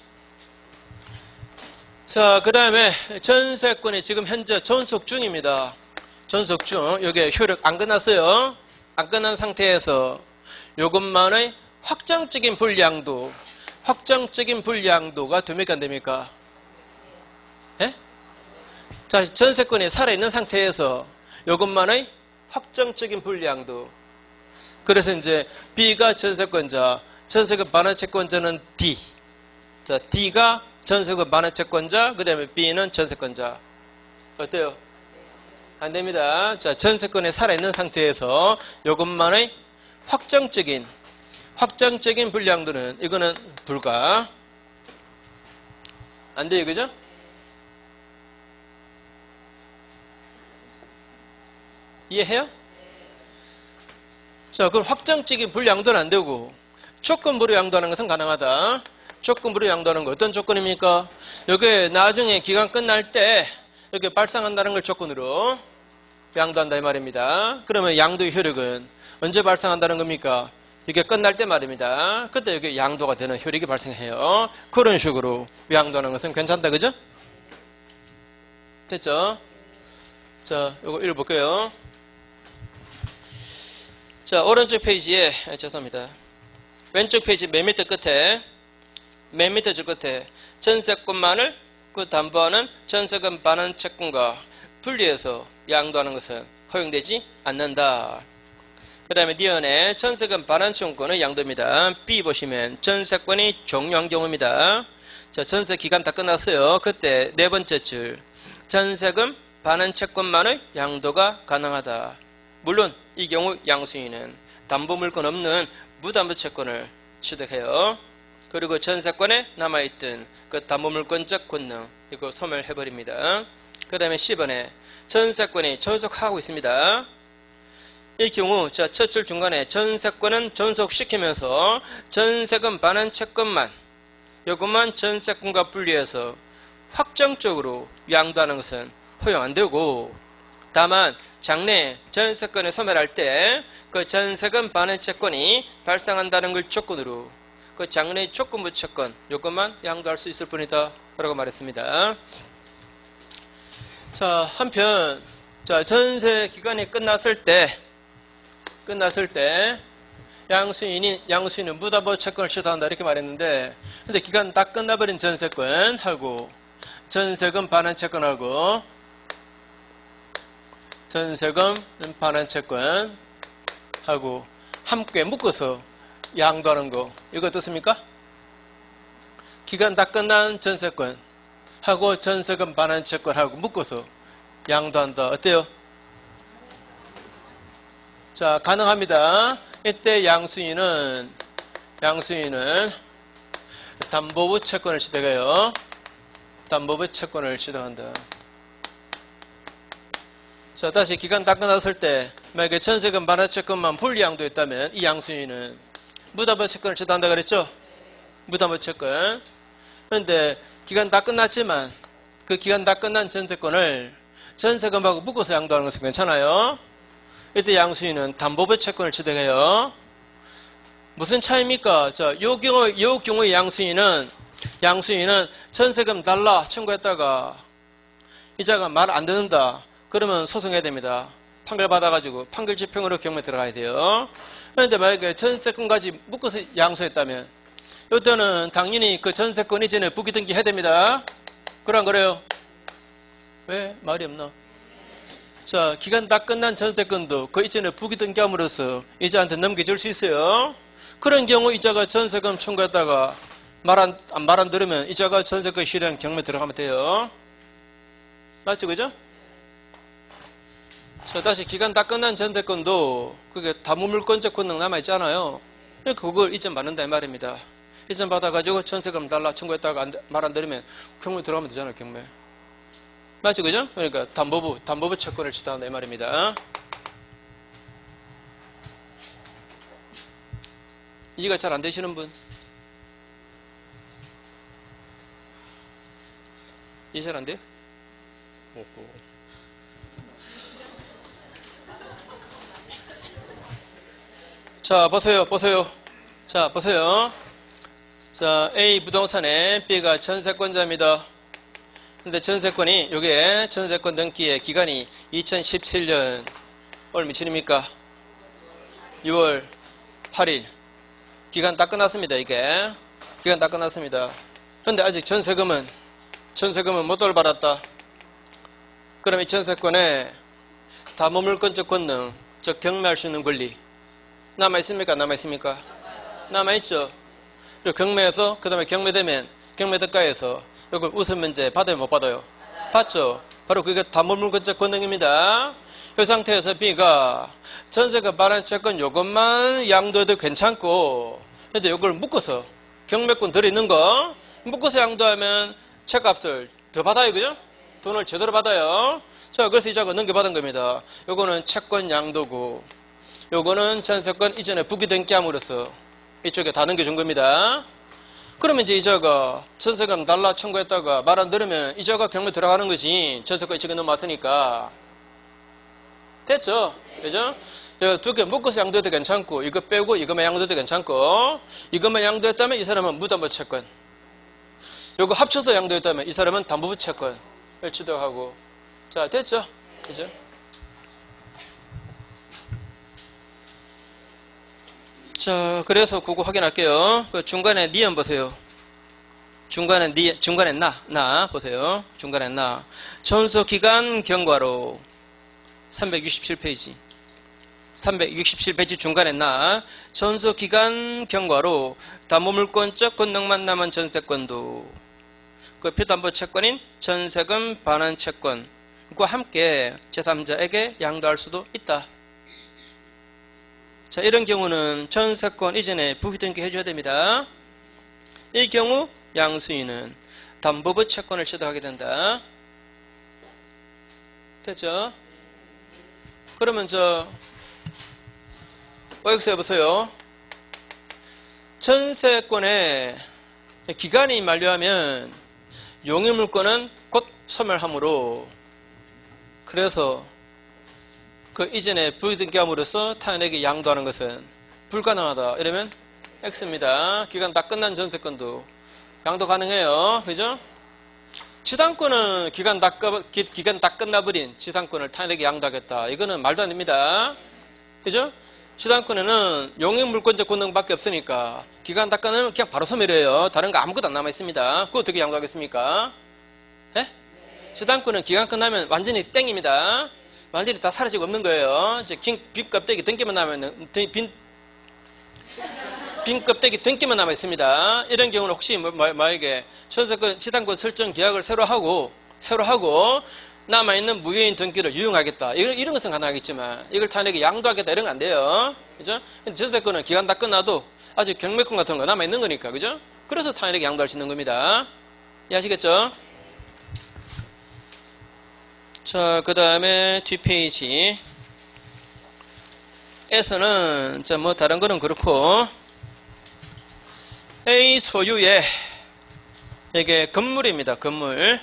자, 그 다음에 전세권이 지금 현재 존속 중입니다. 존속 중. 요게 효력 안 끝났어요. 안 끝난 상태에서 요것만의 확정적인 불량도가 됩니까 안 됩니까? 예? 자, 전세권이 살아있는 상태에서 요것만의 확정적인 불량도. 그래서 이제 B가 전세권자, 전세금 반환 채권자는 D. 자, D가 전세금 반환 채권자, 그 다음에 B는 전세권자. 어때요? 안 됩니다. 자, 전세권에 살아있는 상태에서 요것만의 확정적인 불량도는 이거는 불가. 안 돼요, 그죠? 이해해요? 자, 그럼 확정적인 불량도는 안 되고 조건부로 양도하는 것은 가능하다. 조건부로 양도하는 거 어떤 조건입니까? 여기 나중에 기간 끝날 때 이렇게 발생한다는 걸 조건으로 양도한다 이 말입니다. 그러면 양도의 효력은 언제 발생한다는 겁니까? 이게 끝날 때 말입니다. 그때 여기 양도가 되는 효력이 발생해요. 그런 식으로 양도하는 것은 괜찮다, 그죠? 됐죠? 자, 이거 읽어볼게요. 자, 오른쪽 페이지에, 죄송합니다. 왼쪽 페이지 맨 밑에 줄 끝에 전세권만을 그 담보하는 전세금 반환 채권과 분리해서 양도하는 것은 허용되지 않는다. 그 다음에 니은에 전세금 반환 채권의 양도입니다. B 보시면 전세권이 종료한 경우입니다. 자, 전세 기간 다 끝났어요. 그때 네 번째 줄 전세금 반환 채권만의 양도가 가능하다. 물론 이 경우 양수인은 담보물권 없는 무담보 채권을 취득해요. 그리고 전세권에 남아있던 그 담보물권적 권능 이거 소멸해버립니다. 그 다음에 10번에 전세권이 존속하고 있습니다. 이 경우 자, 첫 줄 중간에 전세권은 존속시키면서 전세금 반환 채권만 요것만 전세권과 분리해서 확정적으로 양도하는 것은 허용 안 되고, 다만 장래 전세권을 소멸할 때 그 전세금 반환 채권이 발생한다는 걸 조건으로 그 장래 조건부 채권 요것만 양도할 수 있을 뿐이다 라고 말했습니다. 자, 한편 자, 전세 기간이 끝났을 때 양수인은 무담보 채권을 취득한다 이렇게 말했는데, 근데 기간 다 끝나버린 전세권하고 전세금 반환 채권하고 전세금 반환 채권 하고 함께 묶어서 양도하는 거, 이거 어떻습니까? 기간 다 끝난 전세권 하고 전세금 반환 채권하고 묶어서 양도한다. 어때요? 자, 가능합니다. 이때 양수인은 담보부 채권을 취득해요. 담보부 채권을 취득한다. 자, 다시 기간 다 끝났을 때 만약에 전세금 반환 채권만 분리양도했다면 이 양수인은 무담보 채권을 취득한다 그랬죠? 무담보 채권. 그런데 기간 다 끝났지만 그 기간 다 끝난 전세권을 전세금하고 묶어서 양도하는 것은 괜찮아요. 이때 양수인은 담보부 채권을 취득해요. 무슨 차이입니까? 자, 요 경우의 양수인은 전세금 달라 청구했다가 이자가 말 안 듣는다. 그러면 소송해야 됩니다. 판결 받아가지고 판결 집행으로 경매 들어가야 돼요. 그런데 만약에 전세권까지 묶어서 양수했다면 이때는 당연히 그 전세권 이전에 부기 등기해야 됩니다. 그럼 그래요? 왜? 말이 없나? 자, 기간 다 끝난 전세권도 그 이전에 부기 등기함으로써 이자한테 넘겨줄 수 있어요. 그런 경우 이자가 전세금 청구했다가 말 안 들으면 이자가 전세권 실행 경매 들어가면 돼요. 맞죠? 그죠? 자, 다시 기간 다 끝난 전세권도 그게 담보물권적 권능 남아있잖아요. 그걸 이전 받는다 이 말입니다. 이전 받아가지고 전세금 달라 청구했다가 말 안 들으면 경매 들어가면 되잖아요. 경매. 맞죠? 그죠? 그러니까 담보부 채권을 취득한다 이 말입니다. 이해가 잘 안 되시는 분? 이해 잘 안 돼요? 자, 보세요. 자, 보세요. 자, A 부동산에 B가 전세권자입니다. 근데 전세권이, 요게 전세권 등기의 기간이 2017년, 올 며칠입니까? 6월 8일. 기간 다 끝났습니다, 이게. 기간 다 끝났습니다. 근데 아직 전세금은 못 돌아받았다. 그럼 이 전세권에 담보물권적 권능, 즉 경매할 수 있는 권리 남아있습니까? 남아있죠. 그리고 경매에서 그 다음에 경매되면 경매대가에서 이걸 우선 면제 받아요? 못 받아요? 받죠. 바로 그게 담보물권적 권능입니다. 이 상태에서 B가 전세금 반환 채권 요것만 양도해도 괜찮고, 근데 요걸 묶어서 경매권 들어있는 거 묶어서 양도하면 채값을 더 받아요. 그죠? 돈을 제대로 받아요. 자, 그래서 이자가 넘겨받은 겁니다. 요거는 채권 양도고, 요거는 전세권 이전에 부기 등기함으로써 이쪽에 다 넘겨준 겁니다. 그러면 이제 이자가 전세금 달라 청구했다가 말 안 들으면 이자가 경매 들어가는 거지. 전세권 이쪽에 넘어왔으니까. 됐죠? 그죠? 두 개 묶어서 양도해도 괜찮고, 이거 빼고 이것만 양도해도 괜찮고, 이것만 양도했다면 이 사람은 무담보 채권, 요거 합쳐서 양도했다면 이 사람은 담보부 채권을 취득하고. 자, 됐죠? 그죠? 자, 그래서 그거 확인할게요. 그 중간에 니은 보세요. 중간에 나 보세요. 중간에 나. 전소기간 경과로 367페이지. 367페이지 중간에 나. 전소기간 경과로 담보물권적 권능만 남은 전세권도 그 피담보 채권인 전세금 반환 채권과 함께 제3자에게 양도할 수도 있다. 자, 이런 경우는 전세권 이전에 부기 등기 해줘야 됩니다. 이 경우 양수인은 담보부 채권을 취득하게 된다. 됐죠? 그러면 OX에 보세요. 전세권의 기간이 만료하면 용의물권은 곧 소멸하므로, 그래서 그 이전에 부기 등기함으로써 타인에게 양도하는 것은 불가능하다. 이러면 X입니다. 기간 다 끝난 전세권도 양도 가능해요. 그죠? 지상권은 기간 다 끝나버린 지상권을 타인에게 양도하겠다. 이거는 말도 안 됩니다. 그죠? 지상권에는 용익물권적 권능밖에 없으니까 기간 다 끝나면 그냥 바로 소멸해요. 다른 거 아무것도 안 남아있습니다. 그거 어떻게 양도하겠습니까? 예? 지상권은 기간 끝나면 완전히 땡입니다. 완전히 다 사라지고 없는 거예요. 이제 빈 껍데기 등기만 남으면 빈 껍데기 등기만 남아 있습니다. 이런 경우는 혹시 만약에 전세권 지상권 설정 계약을 새로 하고 남아있는 무효인 등기를 유용하겠다. 이런 것은 가능하겠지만 이걸 탄핵에 양도하겠다 이런 건 안 돼요. 그죠? 전세권은 기간 다 끝나도 아직 경매권 같은 거 남아있는 거니까. 그죠? 그래서 탄핵에 양도할 수 있는 겁니다. 이해하시겠죠? 자, 그 다음에 뒷페이지. 에서는, 자, 뭐, 다른 거는 그렇고, A 소유의, 이게 건물입니다. 건물.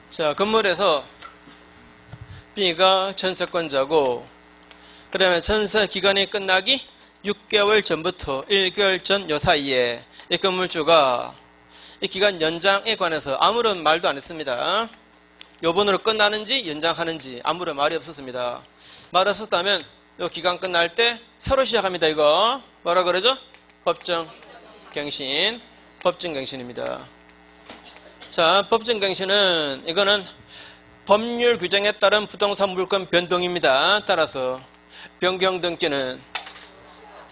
자, 건물에서 B가 전세권자고, 그 다음에 전세 기간이 끝나기 6개월 전부터 1개월 전 요 사이에 이 건물주가 이 기간 연장에 관해서 아무런 말도 안 했습니다. 요번으로 끝나는지 연장하는지 아무런 말이 없었습니다. 말 없었다면 요 기간 끝날 때 새로 시작합니다. 이거 뭐라 그러죠? 법정갱신. 법정갱신입니다. 자, 법정갱신은 이거는 법률 규정에 따른 부동산 물권 변동입니다. 따라서 변경등기는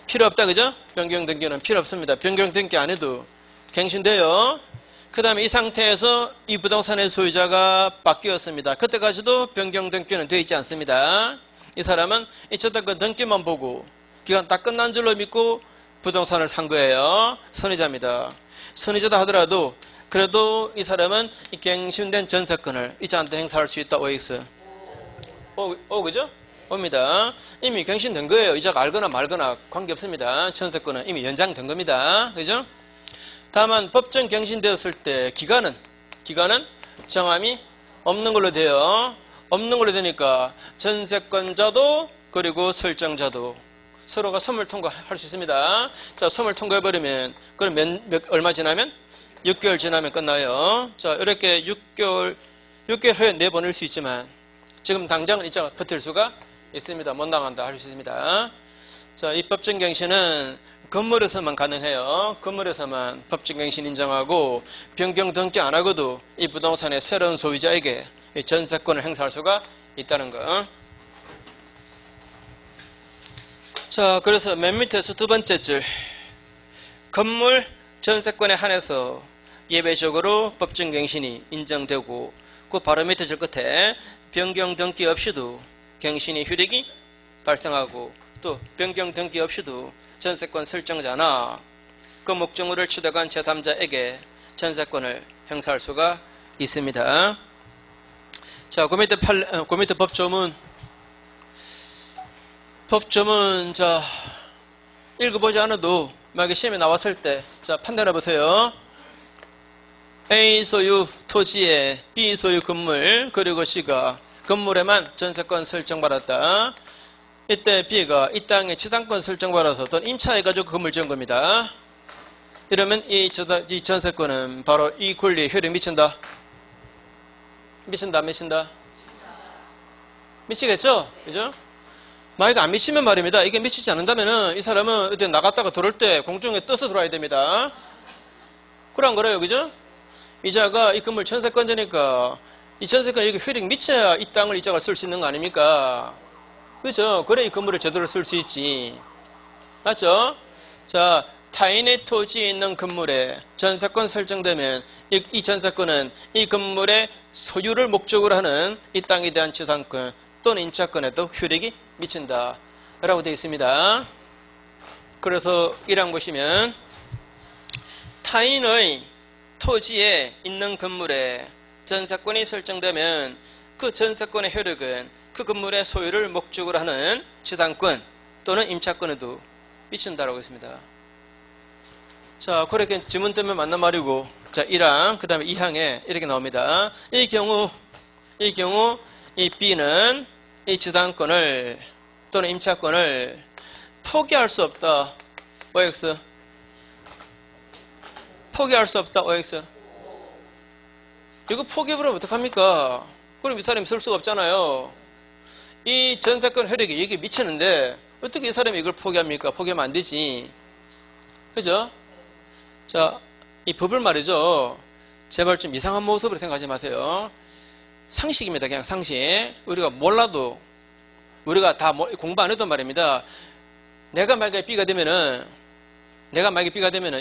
필요 없다. 그죠? 변경등기는 필요 없습니다. 변경등기 안 해도 갱신돼요. 그 다음에 이 상태에서 이 부동산의 소유자가 바뀌었습니다. 그때까지도 변경등기는 되어 있지 않습니다. 이 사람은 이 저당권 등기만 보고 기간 다 끝난 줄로 믿고 부동산을 산 거예요. 선의자입니다. 선의자다 하더라도 그래도 이 사람은 이 갱신된 전세권을 이자한테 행사할 수 있다. OX. 그죠? 옵니다. 이미 갱신된 거예요. 이자가 알거나 말거나 관계없습니다. 전세권은 이미 연장된 겁니다. 그죠? 다만 법정 갱신되었을 때 기간은 정함이 없는 걸로 돼요. 없는 걸로 되니까 전세권자도 그리고 설정자도 서로가 소멸 통과할 수 있습니다. 자, 소멸 통과해버리면 그럼 얼마 지나면? 6개월 지나면 끝나요. 자, 이렇게 6개월 후에 내보낼 수 있지만 지금 당장은 이자가 버틸 수가 있습니다. 못 나간다 할 수 있습니다. 자, 이 법정갱신은 건물에서만 가능해요. 건물에서만 법정갱신 인정하고 변경 등기 안 하고도 이 부동산의 새로운 소유자에게 이 전세권을 행사할 수가 있다는 거. 자, 그래서 맨 밑에서 두 번째 줄 건물 전세권에 한해서 예외적으로 법정갱신이 인정되고 그 바로 밑에 줄 끝에 변경 등기 없이도 갱신이 효력이 발생하고 또 변경 등기 없이도 전세권 설정자나 그 목적물을 취득한 제3자에게 전세권을 행사할 수가 있습니다. 자, 그 밑에 법조문. 자, 읽어보지 않아도 만약에 시험에 나왔을 때, 자, 판단해 보세요. A 소유 토지에 B 소유 건물, 그리고 C가 건물에만 전세권 설정받았다. 이때 B가 이 땅에 지상권 설정받아서 돈 임차해가지고 건물 지은 겁니다. 이러면 이 전세권은 바로 이 권리에 효력이 미친다. 미친다? 미치겠죠? 그죠? 만약에 안 미치면 말입니다. 이게 미치지 않는다면은 이 사람은 어디 나갔다가 들어올 때 공중에 떠서 들어와야 됩니다. 그런 거래요. 그죠? 이자가 이 건물 전세권자니까 이 전세권 여기 효력 미쳐야 이 땅을 이자가 쓸 수 있는 거 아닙니까? 그죠? 그래 이 건물을 제대로 쓸 수 있지. 맞죠? 자, 타인의 토지에 있는 건물에 전세권 설정되면 이 전세권은 이 건물의 소유를 목적으로 하는 이 땅에 대한 지상권 또는 임차권에도 효력이 미친다 라고 되어 있습니다. 그래서 1항 보시면 타인의 토지에 있는 건물에 전세권이 설정되면 그 전세권의 효력은 그 건물의 소유를 목적으로 하는 지상권 또는 임차권에도 미친다라고 했습니다. 자, 그렇게 지문 때문에 맞는 말이고, 자, 1항, 그 다음에 2항에 이렇게 나옵니다. 이 경우 이 B는 이 지상권을 또는 임차권을 포기할 수 없다. OX. 포기할 수 없다. OX. 이거 포기해버리면 어떡합니까? 그럼 이 사람이 쓸 수가 없잖아요. 이 전세권 효력이 여기 미치는데 어떻게 이 사람이 이걸 포기합니까? 포기하면 안 되지. 그죠? 자, 이 법을 말이죠. 제발 좀 이상한 모습으로 생각하지 마세요. 상식입니다. 그냥 상식. 우리가 몰라도, 우리가 다 공부 안 해도 말입니다. 내가 만약에 B가 되면은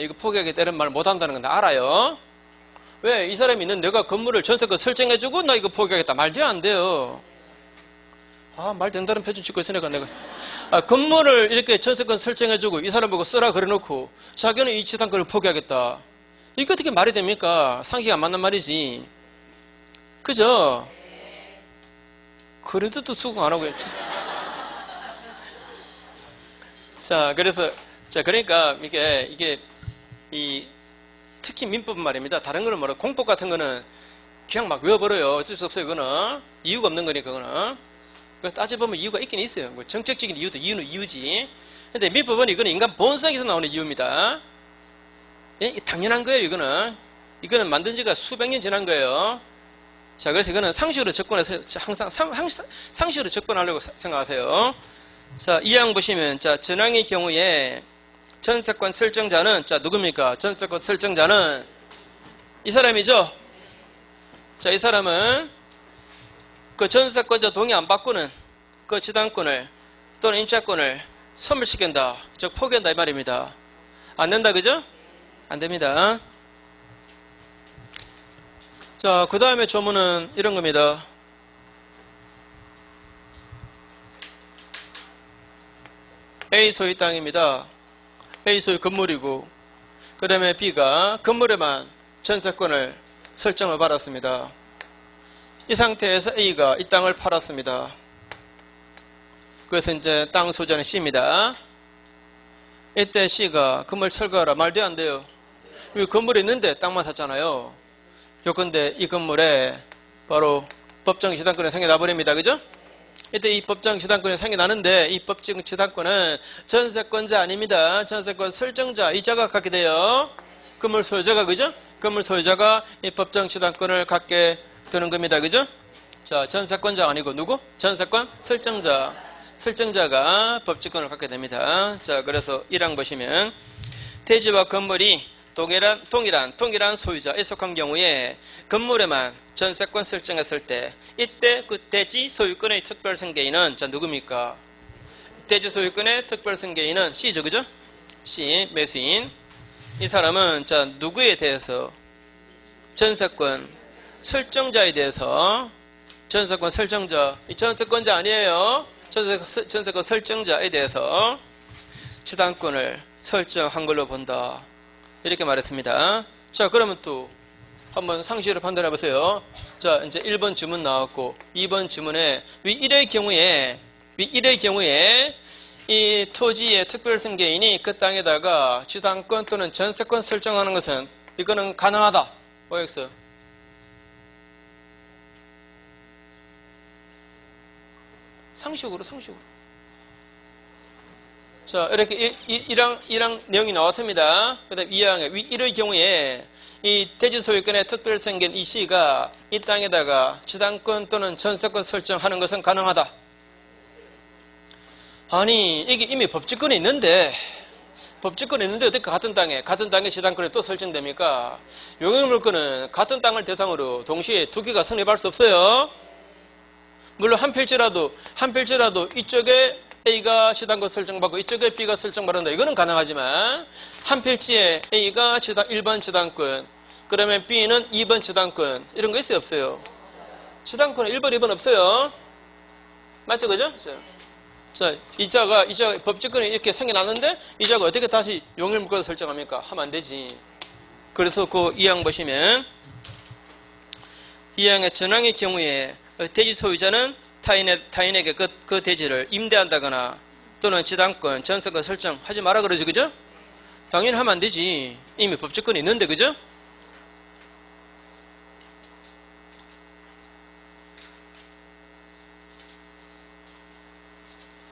이거 포기하겠다 이런 말 못 한다는 건 다 알아요. 왜? 이 사람이 있는 내가 건물을 전세권 설정해주고 나 이거 포기하겠다. 말도 안 돼요. 말 된다는 표준 짓고 있으니까 내가. 건물을 이렇게 전세권 설정해주고 이 사람 보고 쓰라 그래놓고 자기는 이 지상권을 포기하겠다. 이게 어떻게 말이 됩니까? 상식이 안 맞는 말이지. 그죠? 그래도 수긍 안 하고. 자, 그러니까 이게 특히 민법은 말입니다. 다른 거는 뭐라 공법 같은 거는 그냥 막 외워버려요. 어쩔 수 없어요. 그거는 이유가 없는 거니까 그거는. 따져보면 이유가 있긴 있어요. 정책적인 이유는 이유지. 근데 민법은 이거는 인간 본성에서 나오는 이유입니다. 예? 당연한 거예요. 이거는 만든 지가 수백 년 지난 거예요. 자, 그래서 이거는 상식으로 접근해서 항상 상식으로 접근하려고 생각하세요. 자, 이 항 보시면, 자, 전항의 경우에 전세권 설정자는, 자, 누굽니까? 전세권 설정자는 이 사람이죠? 자, 이 사람은 그 전세권자 동의 안 받고는 그 지당권을 또는 임차권을 소멸시킨다. 즉, 포기한다. 이 말입니다. 안 된다. 그죠? 안 됩니다. 자, 그 다음에 조문은 이런 겁니다. A 소유 땅입니다. A 소유 건물이고, 그 다음에 B가 건물에만 전세권을 설정을 받았습니다. 이 상태에서 A가 이 땅을 팔았습니다. 그래서 이제 땅 소유자는 C입니다. 이때 C가 건물 철거하라. 말도 안 돼요. 왜 건물이 있는데 땅만 샀잖아요. 요건데 이 건물에 바로 법정 지당권이 생겨나버립니다. 그죠? 이때 이 법정 지당권이 생겨나는데 이 법정 지당권은 전세권자 아닙니다. 전세권 설정자, 이자가 갖게 돼요. 건물 소유자가, 그죠? 건물 소유자가 이 법정 지당권을 갖게 되는 겁니다. 그죠? 자, 전세권자 아니고 누구? 전세권 설정자. 설정자가 법지권을 갖게 됩니다. 자, 그래서 1항 보시면 대지와 건물이 동일한 소유자에 속한 경우에 건물에만 전세권 설정했을 때 이때 그 대지 소유권의 특별승계인은 자 누굽니까? 대지 소유권의 특별승계인은 C죠. 그죠? C, 매수인. 이 사람은 자 누구에 대해서? 전세권 설정자에 대해서. 전세권 설정자. 이 전세권자 아니에요. 전세권 설정자에 대해서 지당권을 설정한 걸로 본다. 이렇게 말했습니다. 자, 그러면 또 한번 상식으로 판단해 보세요. 자, 이제 1번 주문 나왔고 2번 주문에 위 1의 경우에 이 토지의 특별승계인이 그 땅에다가 지상권 또는 전세권 설정하는 것은 이거는 가능하다. OX. 상식으로. 자, 이렇게 1항 내용이 나왔습니다. 그 다음 2항에 위 1의 경우에 이 대지 소유권의 특별승계인 이 C가 이 땅에다가 지상권 또는 전세권 설정하는 것은 가능하다. 아니, 이게 이미 법지권이 있는데 어떻게 같은 땅에 지상권이 또 설정됩니까? 용역물권은 같은 땅을 대상으로 동시에 두 개가 성립할 수 없어요. 물론 한 필지라도 이쪽에 A가 지당권 설정받고 이쪽에 B가 설정받는다. 이거는 가능하지만 한 필지에 A가 1번 지당권, 그러면 B는 2번 지당권, 이런 거 있어요? 없어요? 지당권은 1번, 2번 없어요. 맞죠? 그죠? 자, 이자가 법지권이 이렇게 생겨났는데 이자가 어떻게 다시 용역물권을 설정합니까? 하면 안 되지. 그래서 그 2항 보시면 2항의 전항의 경우에 대지 소유자는 타인에게 그 대지를 임대한다거나 또는 지당권, 전세권 설정하지 마라 그러죠. 그죠? 당연히 하면 안 되지. 이미 법적권이 있는데. 그죠?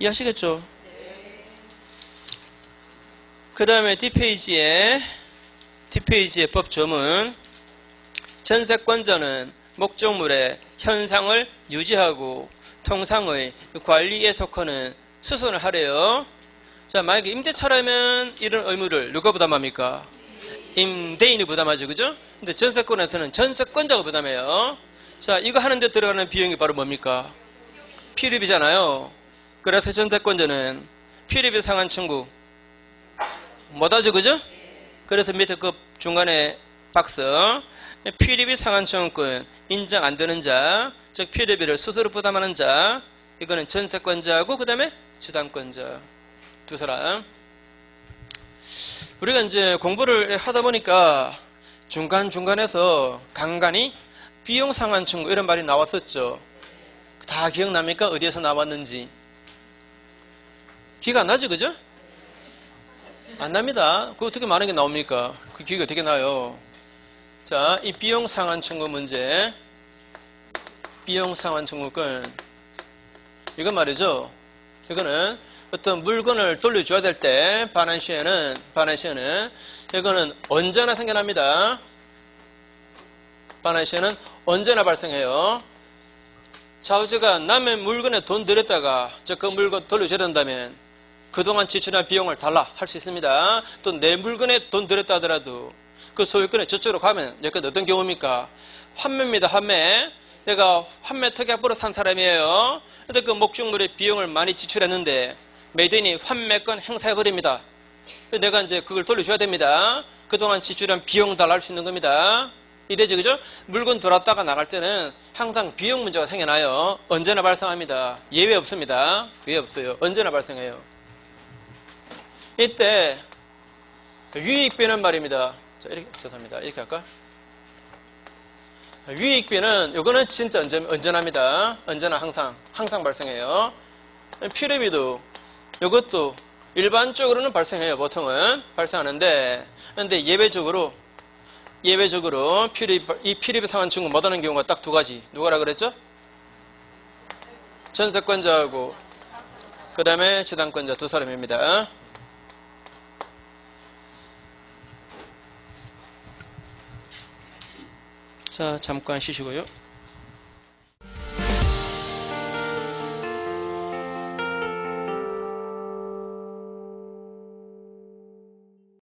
이해하시겠죠? 그 다음에 뒷페이지에 법조문. 전세권자는 목적물의 현상을 유지하고 통상의 관리에 속하는 수선을 하래요. 자, 만약에 임대차라면 이런 의무를 누가 부담합니까? 임대인이 부담하죠. 그죠? 근데 전세권에서는 전세권자가 부담해요. 자, 이거 하는데 들어가는 비용이 바로 뭡니까? 필요비잖아요. 그래서 전세권자는 필요비 상환 청구 못하죠. 그죠? 그래서 밑에 그 중간에 박스 필요비 상환 청구권 인정 안 되는 자, 즉 필요비를 스스로 부담하는 자, 이거는 전세권자하고 그 다음에 지당권자 두 사람. 우리가 이제 공부를 하다 보니까 중간중간에서 간간히 비용 상환 청구 이런 말이 나왔었죠. 다 기억납니까? 어디에서 나왔는지. 기억 안 나죠? 그죠? 안 납니다. 그거 어떻게 많은 게 나옵니까? 그 기억이 어떻게 나요? 자, 이 비용 상환 청구 문제. 비용 상환 청구권. 이건 말이죠. 이거는 어떤 물건을 돌려줘야 될 때 반환 시에는 이거는 언제나 생겨납니다. 반환 시에는 언제나 발생해요. 좌우지가 남의 물건에 돈 들였다가 그 물건 돌려줘야 된다면 그동안 지출한 비용을 달라 할 수 있습니다. 또 내 물건에 돈 들였다 하더라도 그 소유권에 저쪽으로 가면 여기가 어떤 경우입니까? 환매입니다. 환매. 내가 환매 특약으로 산 사람이에요. 근데 그 목적물의 비용을 많이 지출했는데 매도인이 환매권 행사해버립니다. 내가 이제 그걸 돌려줘야 됩니다. 그동안 지출한 비용 달라 할 수 있는 겁니다. 이대죠, 그죠? 물건 돌았다가 나갈 때는 항상 비용 문제가 생겨나요. 언제나 발생합니다. 예외 없습니다. 예외 없어요. 언제나 발생해요. 이때 유익비는 말입니다. 자, 이렇게 죄송합니다. 이렇게 할까? 유익비는 요거는 진짜 언제나입니다. 언제나 항상 발생해요. 필요비도 요것도 일반적으로는 발생해요. 보통은 발생하는데, 근데 예외적으로 이 필요비 상환 청구 못하는 경우가 딱 두 가지. 누가라 그랬죠? 전세권자하고 그 다음에 지당권자 두 사람입니다. 자, 잠깐 쉬시고요.